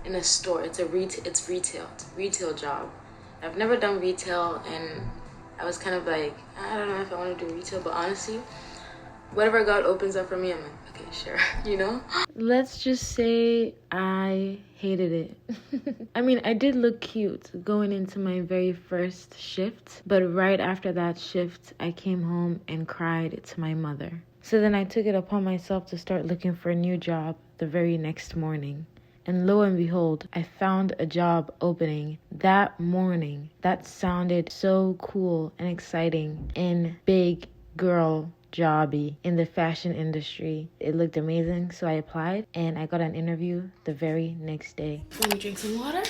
in a store. It's retail job. I've never done retail, and I was kind of like, I don't know if I want to do retail, but honestly, whatever God opens up for me, I'm like, okay, sure, you know? Let's just say I hated it. I mean, I did look cute going into my very first shift, but right after that shift, I came home and cried to my mother. So then I took it upon myself to start looking for a new job the very next morning. And lo and behold, I found a job opening that morning that sounded so cool and exciting and big girl jobby in the fashion industry. It looked amazing, so I applied and I got an interview the very next day. Let me drink some water.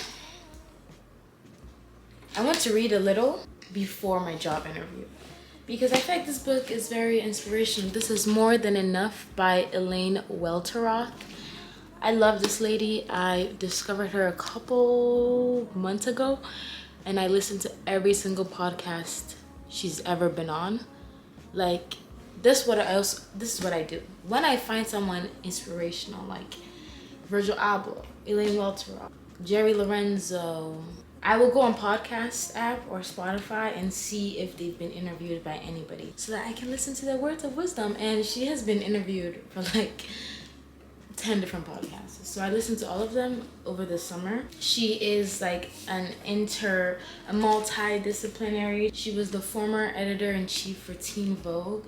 I want to read a little before my job interview because I feel like this book is very inspirational. This is More Than Enough by Elaine Welteroth. I love this lady. I discovered her a couple months ago, and I listened to every single podcast she's ever been on. Like, this is what I do. When I find someone inspirational, like Virgil Abloh, Elaine Welteroth, Jerry Lorenzo, I will go on podcast app or Spotify and see if they've been interviewed by anybody so that I can listen to their words of wisdom. And she has been interviewed for like 10 different podcasts. So I listened to all of them over the summer. She is like a multidisciplinary. She was the former editor-in-chief for Teen Vogue.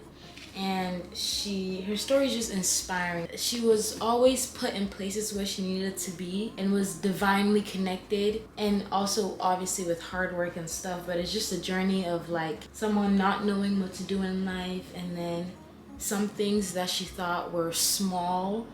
And her story is just inspiring. She was always put in places where she needed to be and was divinely connected, and also obviously with hard work and stuff. But it's just a journey of like someone not knowing what to do in life, and then some things that she thought were small,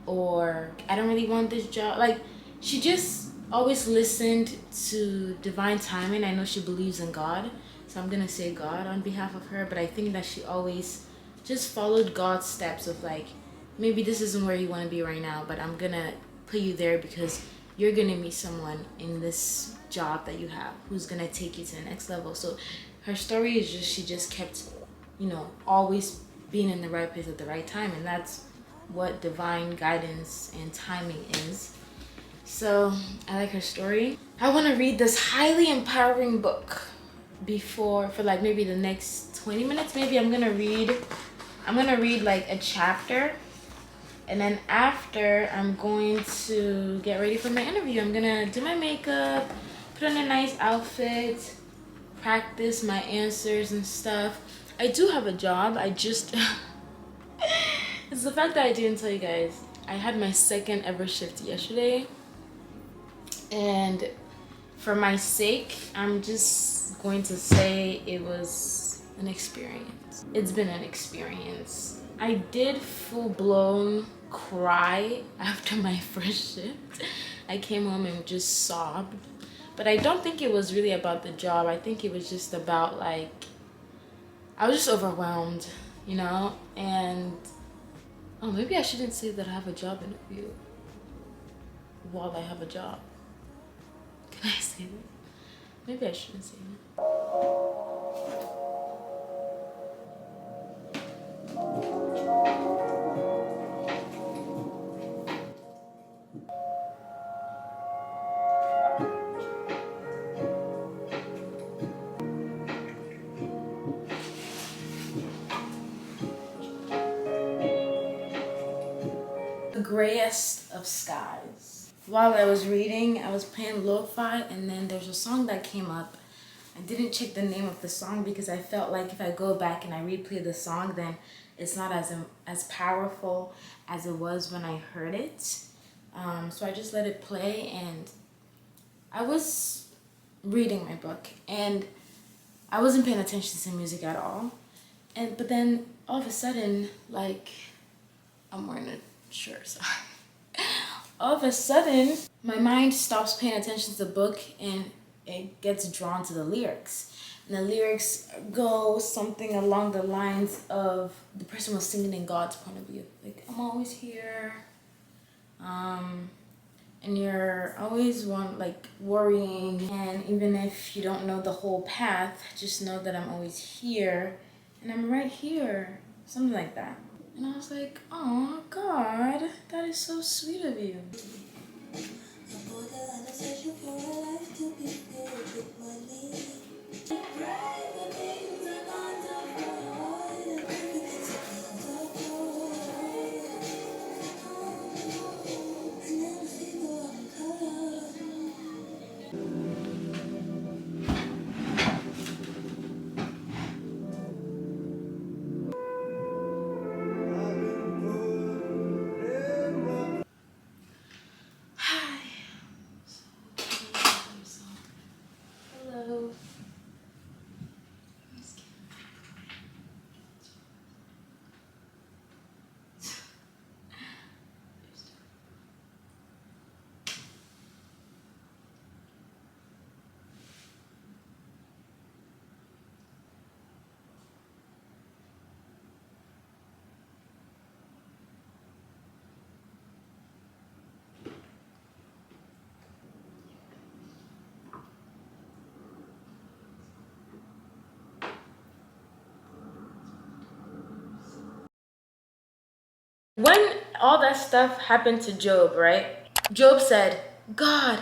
or I don't really want this job. Like, she just always listened to divine timing. I know she believes in God, so I'm gonna say God on behalf of her, but I think that she always just followed God's steps of like, maybe this isn't where you want to be right now, but I'm gonna put you there because you're gonna meet someone in this job that you have who's gonna take you to the next level. So her story is just, she just kept, always being in the right place at the right time, and that's what divine guidance and timing is. So I like her story. I want to read this highly empowering book for like maybe the next 20 minutes. Maybe I'm gonna read like a chapter, and then after I'm going to get ready for my interview. I'm gonna do my makeup, put on a nice outfit, practice my answers and stuff. I do have a job. I just it's the fact that I didn't tell you guys. I had my second ever shift yesterday, and for my sake, I'm just going to say it was an experience. It's been an experience. I did full-blown cry after my first shift. I came home and just sobbed. But I don't think it was really about the job. I think it was just about like, I was just overwhelmed, and oh, maybe I shouldn't say that I have a job interview while I have a job. Can I say that? Maybe I shouldn't say that. The grayest of skies. While I was reading, I was playing lo-fi, and then there's a song that came up. I didn't check the name of the song because I felt like if I go back and I replay the song, then it's not as powerful as it was when I heard it. So I just let it play, and I was reading my book, and I wasn't paying attention to music at all. But then all of a sudden, like, I'm wearing a shirt, so all of a sudden, my mind stops paying attention to the book and it gets drawn to the lyrics. And the lyrics go something along the lines of the person was singing in God's point of view. Like, I'm always here. And you're always worrying. And even if you don't know the whole path, just know that I'm always here. And I'm right here. Something like that. And I was like, oh God, that is so sweet of you. Hi. Hello. When all that stuff happened to Job, right? Job said, God,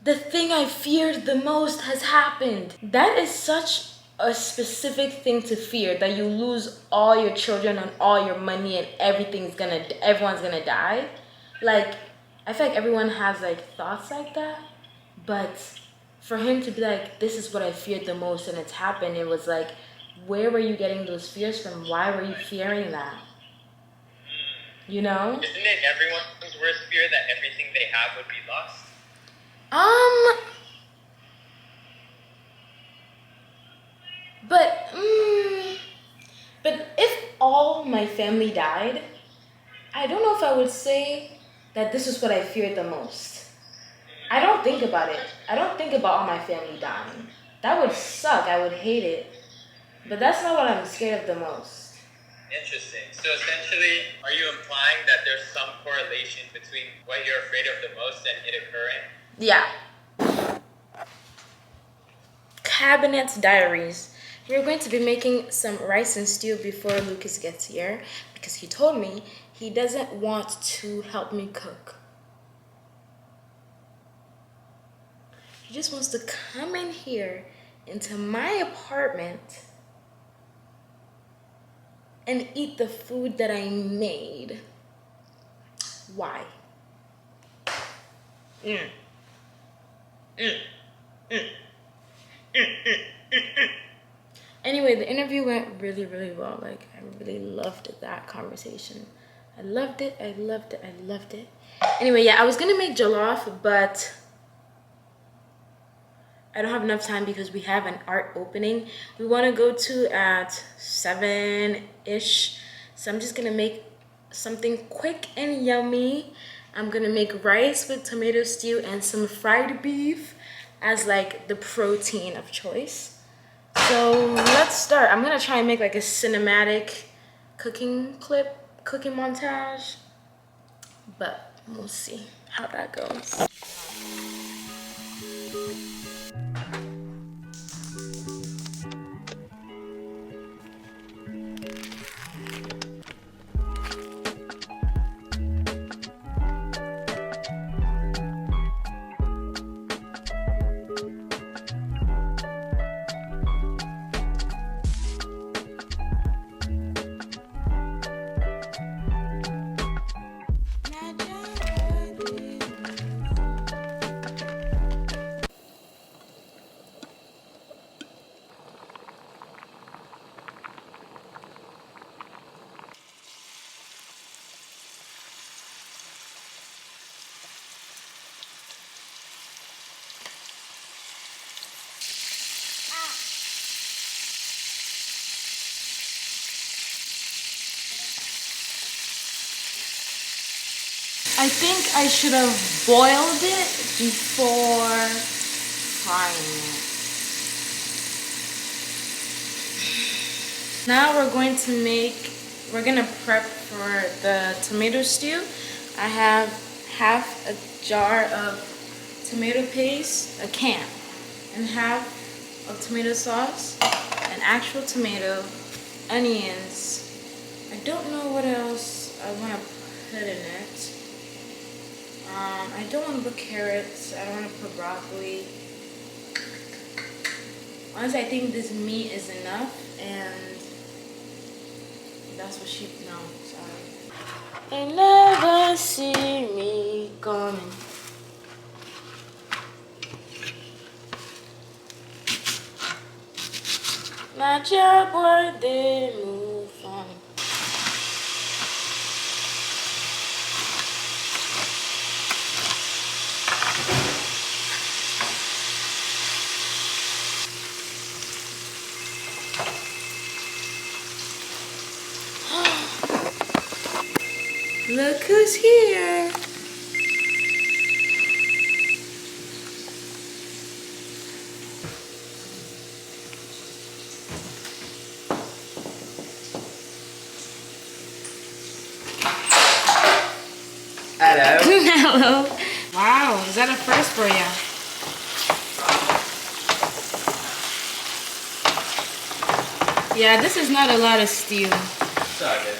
the thing I feared the most has happened. That is such a specific thing to fear, that you lose all your children and all your money and everyone's gonna die. Like, I feel like everyone has like thoughts like that, but for him to be like, this is what I feared the most and it's happened, it was like, where were you getting those fears from? Why were you fearing that? You know? Isn't it everyone's worst fear that everything they have would be lost? But, but if all my family died, I don't know if I would say that this is what I feared the most. I don't think about it. I don't think about all my family dying. That would suck. I would hate it. But that's not what I'm scared of the most. Interesting. So essentially, are you implying that there's some correlation between what you're afraid of the most and it occurring? Yeah. Cabinet's diaries. We're going to be making some rice and stew before Lucas gets here because he told me he doesn't want to help me cook. He just wants to come in here into my apartment and eat the food that I made. Why? Anyway, the interview went really, really well. Like, I really loved that conversation. I loved it. I loved it. I loved it. Anyway, yeah, I was gonna make jollof, but I don't have enough time because we have an art opening we want to go to at 7-ish. So I'm just gonna make something quick and yummy. I'm gonna make rice with tomato stew and some fried beef as like the protein of choice. So let's start. I'm gonna try and make like a cinematic cooking montage, but we'll see how that goes. I think I should have boiled it before frying it. Now we're gonna prep for the tomato stew. I have half a jar of tomato paste, a can, and half of tomato sauce, an actual tomato, onions. I don't know what else I want to put in it. I don't want to put carrots. I don't want to put broccoli. Honestly, I think this meat is enough, and that's what she. No, sorry. They never see me coming. My job where they move on. Look who's here. Hello. Hello. Wow, is that a first for you? Yeah, this is not a lot of stew. It's all good.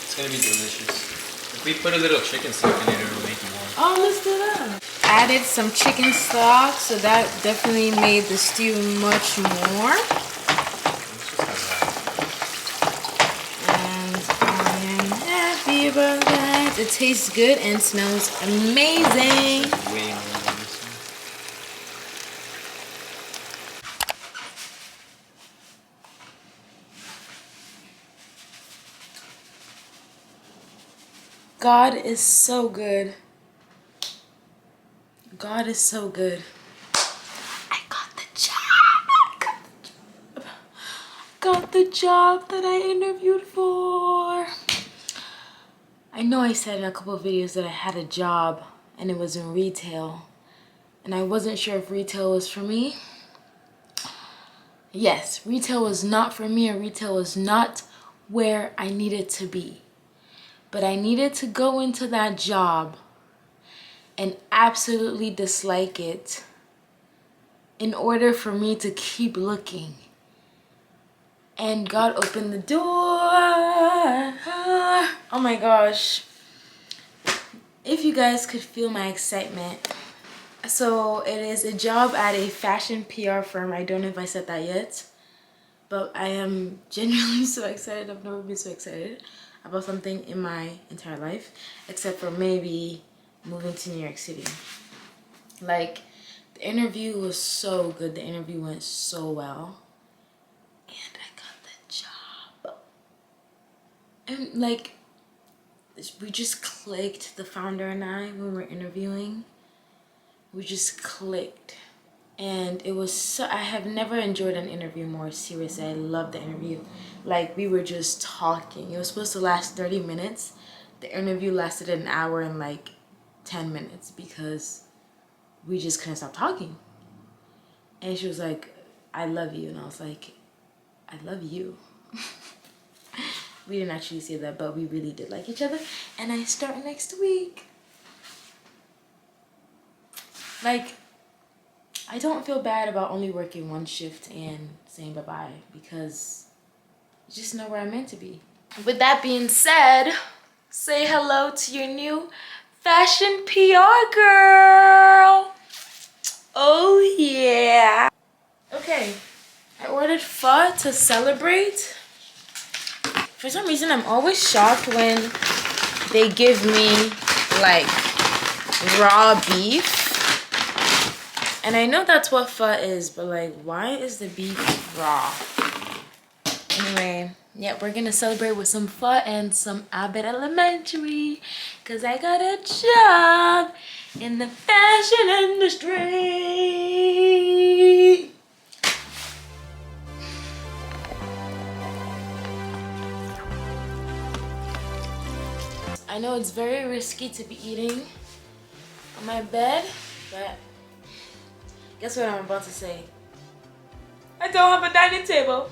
It's gonna be delicious. If we put a little chicken stock in it, it'll make it more. Oh, let's do that. Added some chicken stock, so that definitely made the stew much more. Let's just have And I am happy about that. It tastes good and smells amazing. that. Way more than this one. God is so good. God is so good. I got the job. Got the job that I interviewed for. I know I said in a couple of videos that I had a job and it was in retail. And I wasn't sure if retail was for me. Yes, retail was not for me, and retail was not where I needed to be. But I needed to go into that job and absolutely dislike it in order for me to keep looking. And God opened the door. Oh my gosh. If you guys could feel my excitement. So it is a job at a fashion PR firm. I don't know if I said that yet, but I am genuinely so excited. I've never been so excited about something in my entire life, except for maybe moving to New York City. Like, the interview was so good. The interview went so well. And I got the job. And like, we just clicked, the founder and I, when we were interviewing. We just clicked. And it was so, I have never enjoyed an interview more. Seriously, I loved the interview. Like, we were just talking. It was supposed to last 30 minutes. The interview lasted an hour and like 10 minutes because we just couldn't stop talking. And she was like, I love you. And I was like, I love you. We didn't actually say that, but we really did like each other. And I start next week. Like, I don't feel bad about only working one shift and saying bye-bye because you just know where I'm meant to be. With that being said, say hello to your new fashion PR girl. Oh yeah. Okay, I ordered pho to celebrate. For some reason, I'm always shocked when they give me like raw beef. And I know that's what pho is, but like, why is the beef raw? Anyway, yeah, we're gonna celebrate with some pho and some Abbott Elementary, cause I got a job in the fashion industry. I know it's very risky to be eating on my bed, but guess what I'm about to say? I don't have a dining table.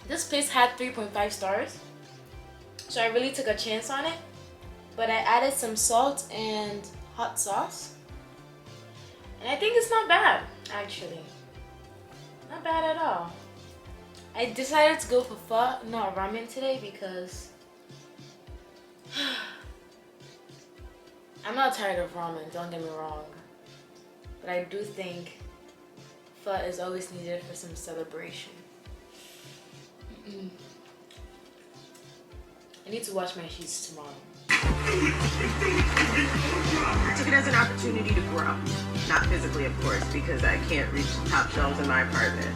This place had 3.5 stars, so I really took a chance on it. But I added some salt and hot sauce, and I think it's not bad, actually. Not bad at all. I decided to go for pho, not ramen today, because I'm not tired of ramen, don't get me wrong. But I do think pho is always needed for some celebration. I need to wash my sheets tomorrow. I took it as an opportunity to grow. Not physically, of course, because I can't reach the top shelves in my apartment.